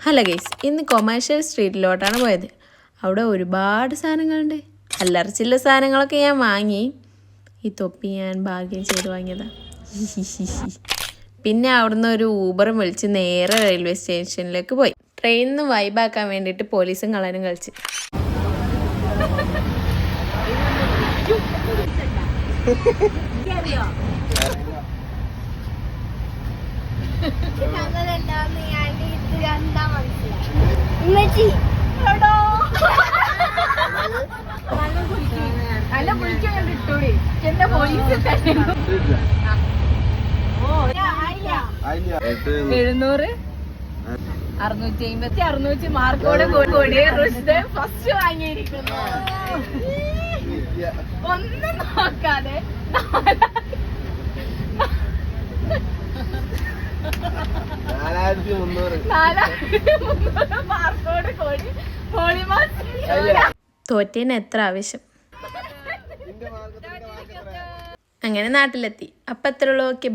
Hello guys, ഇന്ന് commercial സ്ട്രീറ്റിലോട്ടാണ് പോയത്. അവിടെ ഒരുപാട് സാധനങ്ങളുണ്ട്. അല്ലറച്ചില്ല സാധനങ്ങളൊക്കെ ഞാൻ വാങ്ങി. ഈ തൊപ്പി ഞാൻ ഭാഗ്യം ചെയ്ത് വാങ്ങിയതാണ്. പിന്നെ അവിടുന്ന് ഒരു ഊബറും വിളിച്ച് നേരെ റെയിൽവേ സ്റ്റേഷനിലേക്ക് പോയി. ട്രെയിനിൽ നിന്ന് വൈബാക്കാൻ വേണ്ടിയിട്ട് പോലീസും കള്ളനും കളിച്ച്. മാർക്കോടെ ഫസ്റ്റ് വാങ്ങിയിരിക്കുന്നു. ഒന്നും നോക്കാതെ 4300 മാർക്കോട് കോടി തോറ്റേന് എത്ര ആവശ്യം. അങ്ങനെ നാട്ടിലെത്തി. അപ്പം എത്ര ഉള്ളൂ. ഓക്കെ.